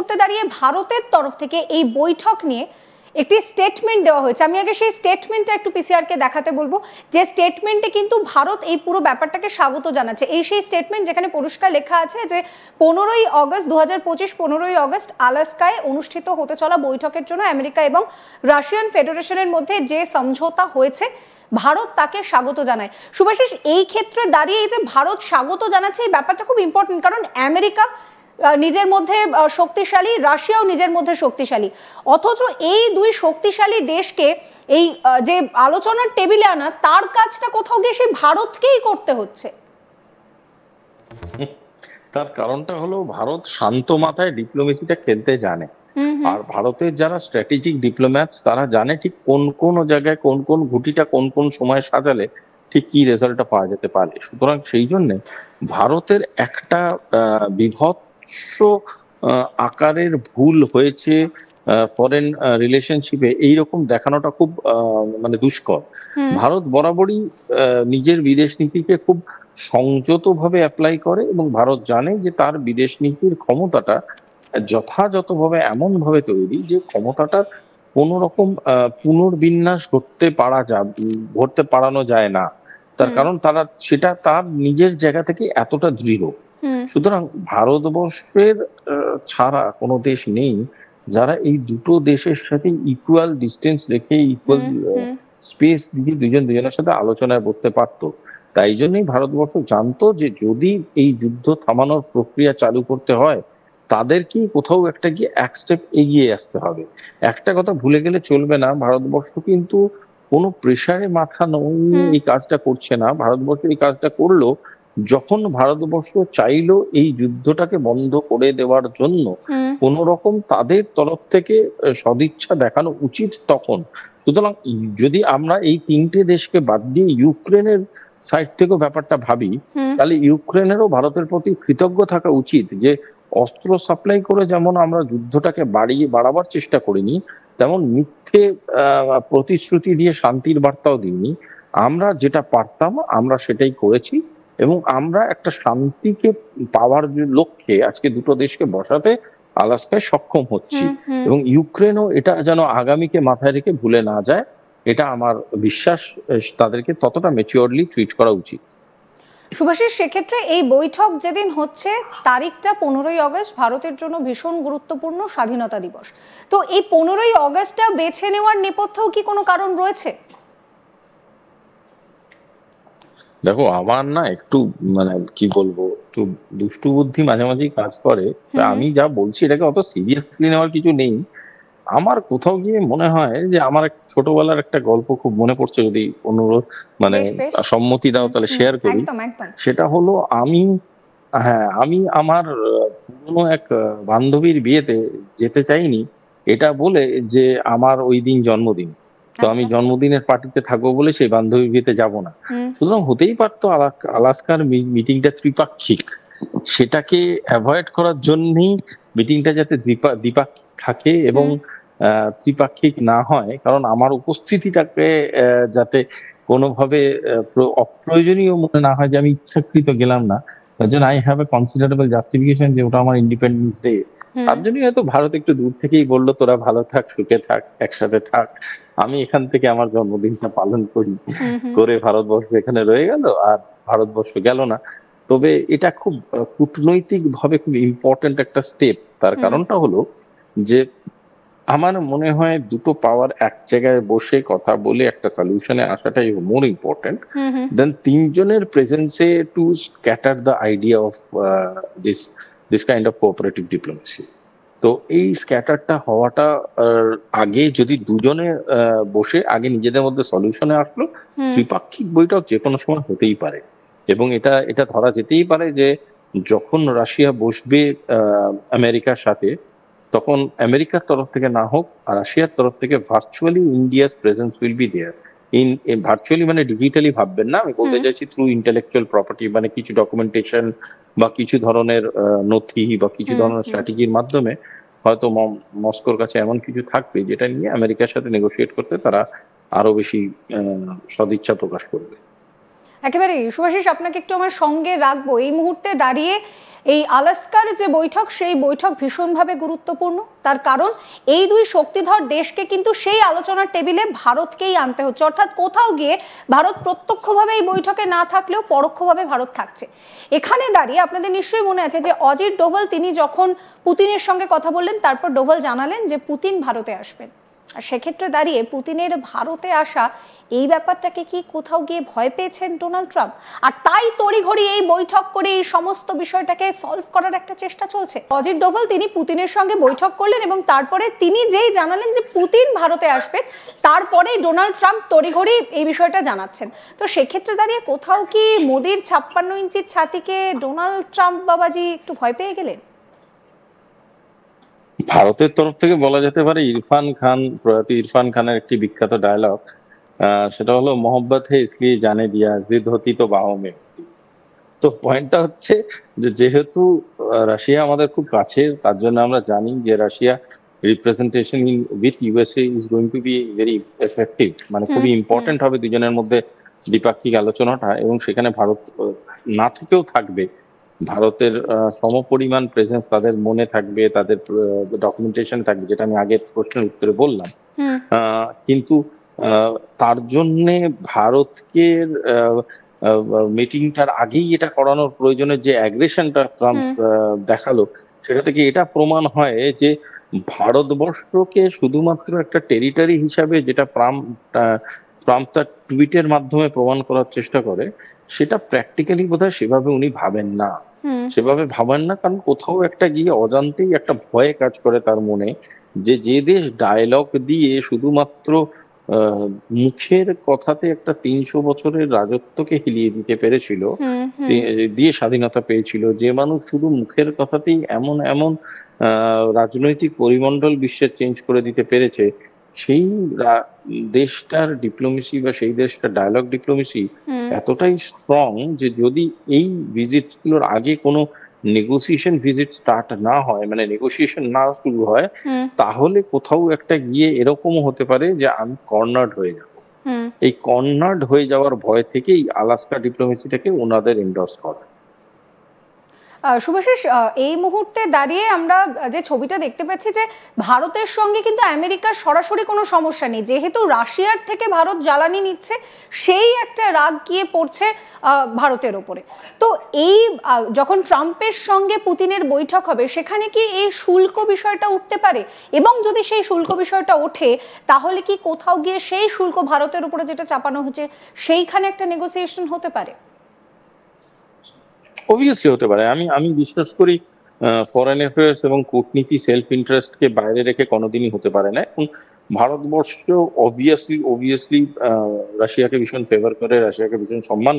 মুহূর্তে দাঁড়িয়ে ভারতের তরফ থেকে এই বৈঠক নিয়ে একটি স্টেটমেন্ট দেওয়া হয়েছে। আমি আগে সেই স্টেটমেন্টটা একটু পিসিআর কে দেখাতে বলবো, যে স্টেটমেন্টে কিন্তু ভারত এই পুরো ব্যাপারটাকে স্বাগত জানাচ্ছে। এই সেই স্টেটমেন্ট যেখানে পরিষ্কার লেখা আছে যে 15ই অগস্ট 2025 15ই অগস্ট আলাস্কায় অনুষ্ঠিত হতে চলা বৈঠকের জন্য আমেরিকা এবং রাশিয়ান ফেডারেশনের মধ্যে যে সমঝোতা হয়েছে ভারত তাকে স্বাগত জানায়। শুভাশিস, এই ক্ষেত্রে দাঁড়িয়ে এই যে ভারত স্বাগত জানাচ্ছে এই ব্যাপারটা খুব ইম্পর্টেন্ট, কারণ আমেরিকা নিজের মধ্যে শক্তিশালী, রাশিয়াও নিজের মধ্যে শক্তিশালী, অথচ এই দুই শক্তিশালী দেশকে এই যে আলোচনার টেবিলে আনা তার কাজটা কোথাও গিয়ে সেই ভারতকেই করতে হচ্ছে। তার কারণটা হলো ভারত শান্ত মাথায় ডিপ্লোমেসিটা খেলতে জানে, আর ভারতের যারা স্ট্র্যাটেজিক ডিপ্লোম্যাটস তারা জানে ঠিক কোন কোন জায়গায় কোন কোন ঘুঁটিটা কোন কোন সময় সাজালে ঠিক কি রেজাল্টটা পাওয়া যেতে পারে। সুতরাং সেই জন্য ভারতের একটা বিভৎস আকারের ভুল হয়েছে ফরেন রিলেশনশিপে এইরকম দেখানোটা খুব মানে দুষ্কর। ভারত বরাবরই নিজের বিদেশ নীতিকে খুব সংযতভাবে অ্যাপ্লাই করে এবং ভারত জানে যে তার বিদেশ নীতির ক্ষমতাটা যথাযথভাবে এমন ভাবে তৈরি যে ক্ষমতাটার কোন রকম পুনর্বিন্যাস ঘটতে পারানো যায় না। তার কারণ তারা সেটা তার নিজের জায়গা থেকে এতটা দৃঢ়। সুতরাং ভারতবর্ষের ছাড়া কোনো দেশ নেই যারা এই দুটো দেশের সাথে ইকুয়াল ডিস্টেন্স রেখে ইকুয়াল স্পেস দিয়ে দুজন দুজনের সাথে আলোচনায় বসতে পারতো। তাই জন্যই ভারতবর্ষ জানতো যে যদি এই যুদ্ধ থামানোর প্রক্রিয়া চালু করতে হয় তাদেরকে কোথাও একটা গিয়ে এক স্টেপ এগিয়ে আসতে হবে। একটা কথা ভুলে গেলে চলবে না, ভারতবর্ষ কিন্তু কোনো প্রেসারে মাথা নইয়ে এই কাজটা করছে না। ভারতবর্ষ এই কাজটা করলো যখন ভারতবর্ষ চাইলো এই যুদ্ধটাকে বন্ধ করে দেওয়ার জন্য কোন রকম তাদের তরফ থেকে সদিচ্ছা দেখানো উচিত তখন। সুতরাং যদি আমরা এই তিনটে দেশকে বাদ দিয়ে ইউক্রেনের সাইড থেকেও ব্যাপারটা ভাবি, তাহলে ইউক্রেনেরও ভারতের প্রতি কৃতজ্ঞ থাকা উচিত যে অস্ত্র সাপ্লাই করে যেমন আমরা যুদ্ধটাকে বাড়াবার চেষ্টা করিনি, তেমন মিথ্যে প্রতিশ্রুতি দিয়ে শান্তির বার্তাও দিইনি। আমরা যেটা পারতাম আমরা সেটাই করেছি এবং আমরা একটা শান্তিকে পাওয়ার লক্ষ্যে আজকে দুটো দেশকে বসাতে আলাস্কায় সক্ষম হচ্ছি। এবং ইউক্রেনও এটা যেন আগামীকে মাথায় রেখে ভুলে না যায়, এটা আমার বিশ্বাস। তাদেরকে ততটা ম্যাচিওরলি ট্রিট করা উচিত। শুভাশিস, সেক্ষেত্রে এই বৈঠক যেদিন হচ্ছে তারিখটা 15ই অগস্ট ভারতের জন্য ভীষণ গুরুত্বপূর্ণ স্বাধীনতা দিবস। তো এই 15ই অগস্টটা বেছে নেওয়ার নেপথ্যেও কি কোনো কারণ রয়েছে? দেখো, আমার না একটু মানে কি বলবো, একটু দুষ্টু বুদ্ধি মাঝে মাঝেই কাজ করে। আমি যা বলছি এটাকে অত সিরিয়াসলি নেওয়ার কিছু নেই। আমার কোথাও গিয়ে মনে হয় যে আমার ছোটবেলার একটা গল্প খুব মনে পড়ছে, যদি অনুরোধ মানে সম্মতি দাও তাহলে শেয়ার করি। সেটা হলো আমি আমার পুরনো এক বান্ধবীর বিয়েতে যেতে চাইনি এটা বলে যে আমার ওই দিন জন্মদিন, তো আমি জন্মদিনের পার্টিতে থাকবো বলে সেই বান্ধবীর বিয়েতে যাব না। সুতরাং হতেই পারতো আলাস্কার মিটিংটা ত্রিপাক্ষিক, সেটাকে অ্যাভয়েড করার জন্যই মিটিংটা যাতে দ্বিপাক্ষিক থাকে এবং ত্রিপাক্ষিক না হয়, কারণ আমার উপস্থিতিটাকে যাতে কোনোভাবে অপ্রয়োজনীয় মনে না হয় যে আমি ইচ্ছাকৃত গেলাম না। তার জন্য I have a considerable justification যে ওটা আমার ইন্ডিপেন্ডেন্স ডে। তার জন্যই হয়তো ভারত একটু দূর থেকেই বললো তোরা ভালো থাক, সুখে থাক, একসাথে থাক, আমি এখান থেকে আমার জন্মদিনটা পালন করি করে ভারতবর্ষ এখানে রয়ে গেল আর ভারতবর্ষ গেল না। তবে এটা খুব কূটনৈতিক ভাবে খুব ইম্পর্টেন্ট একটা স্টেপ। তার কারণটা হলো যে আমার মনে হয় দুটো পাওয়ার এক জায়গায় বসে কথা বলে একটা সলিউশনে আসাটাই মোর ইম্পর্টেন্ট দেন তিনজনের প্রেজেন্সে to scatter the idea of this kind of cooperative diplomacy. তো এই স্ক্যাটারটা হওয়াটা আগে যদি দুজনে বসে আগে নিজেদের মধ্যে সলিউশনে আসলো, ত্রিপাক্ষিক বৈঠক যে কোনো সময় হতেই পারে। এবং এটা ধরা যেতেই পারে যে যখন রাশিয়া বসবে আমেরিকার সাথে, তখন আমেরিকার তরফ থেকে না হোক আর রাশিয়ার তরফ থেকে virtually India's presence will be there. Virtually মানে ডিজিটালি ভাববেন না, আমি বলতে চাইছি থ্রু ইন্টেলেকচুয়াল প্রপার্টি, মানে কিছু ডকুমেন্টেশন বা কিছু ধরনের নথি বা কিছু ধরনের স্ট্র্যাটেজির মাধ্যমে হয়তো মস্কোর কাছে এমন কিছু থাকবে যেটা নিয়ে আমেরিকার সাথে নেগোশিয়েট করতে তারা আরো বেশি সদিচ্ছা প্রকাশ করবে। একেবারেই শুভাশিস, আপনাকে একটু আমার সঙ্গে রাখবো। এই মুহূর্তে দাঁড়িয়ে এই আলাস্কার যে বৈঠক, সেই বৈঠক ভীষণভাবে গুরুত্বপূর্ণ। তার কারণ এই দুই শক্তিধর দেশকে কিন্তু সেই আলোচনার টেবিলে ভারতকেই আনতে হচ্ছে, অর্থাৎ কোথাও গিয়ে ভারত প্রত্যক্ষভাবে এই বৈঠকে না থাকলেও পরোক্ষভাবে ভারত থাকছে। এখানে দাঁড়িয়ে আপনাদের নিশ্চয়ই মনে আছে যে অজিত ডোভাল তিনি যখন পুতিনের সঙ্গে কথা বললেন, তারপর ডোভাল জানালেন যে পুতিন ভারতে আসবেন। আর সেক্ষেত্রে দাঁড়িয়ে পুতিনের ভারতে আসা, এই ব্যাপারটাকে কি কোথাও গিয়ে ভয় পেয়েছেন ডোনাল্ড ট্রাম্প? আর তাই তড়িঘড়ি এই বৈঠক করে এই সমস্ত বিষয়টাকে সলভ করার একটা চেষ্টা চলছে। অজিত ডোভাল তিনি পুতিনের সঙ্গে বৈঠক করলেন এবং তারপরে তিনি যেই জানালেন যে পুতিন ভারতে আসবেন, তারপরেই ডোনাল্ড ট্রাম্প তড়িঘড়ি এই বিষয়টা জানাচ্ছেন। তো সেক্ষেত্রে দাঁড়িয়ে কোথাও কি মোদির 56 ইঞ্চির ছাতিকে ডোনাল্ড ট্রাম্প বাবাজি একটু ভয় পেয়ে গেলেন? ভারতের তরফ থেকে বলা যেতে পারে প্রয়াত ইরফান খানের একটি বিখ্যাত ডায়লগ, সেটা হলো মোহব্বত হে ইসলিয়ে জানে দিয়া জিদ হতি তো বাহো মে। তো পয়েন্টটা হচ্ছে যে যেহেতু রাশিয়া আমাদের খুব কাছে, তার জন্য আমরা জানি যে Russia representation in with USA is going to be very effective, মানে খুবই ইম্পর্টেন্ট হবে দুজনের মধ্যে দ্বিপাক্ষিক আলোচনাটা, এবং সেখানে ভারত না থেকেও থাকবে। ভারতের সমপরিমাণ প্রেজেন্স তাদের মনে থাকবে, তাদের ডকুমেন্টেশন থাকবে, যেটা আমি আগের প্রশ্নের উত্তরে বললাম। কিন্তু তার জন্যে ভারতকে মিটিংটার আগেই এটা করানোর প্রয়োজনের যে অ্যাগ্রেশনটা ট্রাম্প দেখালো, সেটা থেকে এটা প্রমাণ হয় যে ভারতবর্ষকে শুধুমাত্র একটা টেরিটরি হিসাবে, যেটা ট্রাম্প তার টুইটের মাধ্যমে প্রমাণ করার চেষ্টা করে, সেটা প্র্যাকটিক্যালি বোধহয় সেভাবে উনি ভাবেন না। কারণ কোথাও একটা গিয়ে অজান্তেই একটা ভয়ে কাজ করে তার মনে, যে যে দেশ ডায়লগ দিয়ে শুধুমাত্র মুখের কথাতে একটা 300 বছরের রাজত্বকে হিলিয়ে দিতে পেরেছিল, দিয়ে স্বাধীনতা পেয়েছিল, যে মানুষ শুধু মুখের কথাতেই এমন এমন রাজনৈতিক পরিমণ্ডল বিশ্বের চেঞ্জ করে দিতে পেরেছে, সেই দেশটার ডিপ্লোমেসি বা সেই দেশটার ডায়ালগ ডিপ্লোমেসি এতটাই স্ট্রং যে যদি এই ভিজিট গুলোর আগে কোনো নেগোসিয়েশন ভিজিট স্টার্ট না হয়, মানে নেগোসিয়েশন না শুরু হয়, তাহলে কোথাও একটা গিয়ে এরকমও হতে পারে যে আমি কর্নার্ড হয়ে যাব। এই কর্নার্ড হয়ে যাওয়ার ভয় থেকেই আলাস্কা ডিপ্লোমেসিটাকে ওনাদের এন্ডোর্স করে। শুভাশিস, এই মুহূর্তে দাঁড়িয়ে আমরা যে ছবিটা দেখতে পাচ্ছি যে ভারতের সঙ্গে কিন্তু আমেরিকার সরাসরি কোনো সমস্যা নেই, যেহেতু রাশিয়ার থেকে ভারত জ্বালানি নিচ্ছে, সেই একটা রাগ গিয়ে পড়ছে ভারতের ওপরে। তো এই যখন ট্রাম্পের সঙ্গে পুতিনের বৈঠক হবে, সেখানে কি এই শুল্ক বিষয়টা উঠতে পারে? এবং যদি সেই শুল্ক বিষয়টা ওঠে, তাহলে কি কোথাও গিয়ে সেই শুল্ক ভারতের উপরে যেটা চাপানো হচ্ছে, সেইখানে একটা নেগোসিয়েশন হতে পারে? অবভিয়াসলি হতে পারে। আমি বিশ্বাস করি ফরেন অ্যাফেয়ার্স এবং কূটনীতি সেলফ ইন্টারেস্টকে বাইরে রেখে কোনোদিনই হতে পারে না। এবং ভারতবর্ষ অবভিয়াসলি রাশিয়াকে ভীষণ ফেভার করে, রাশিয়াকে ভীষণ সম্মান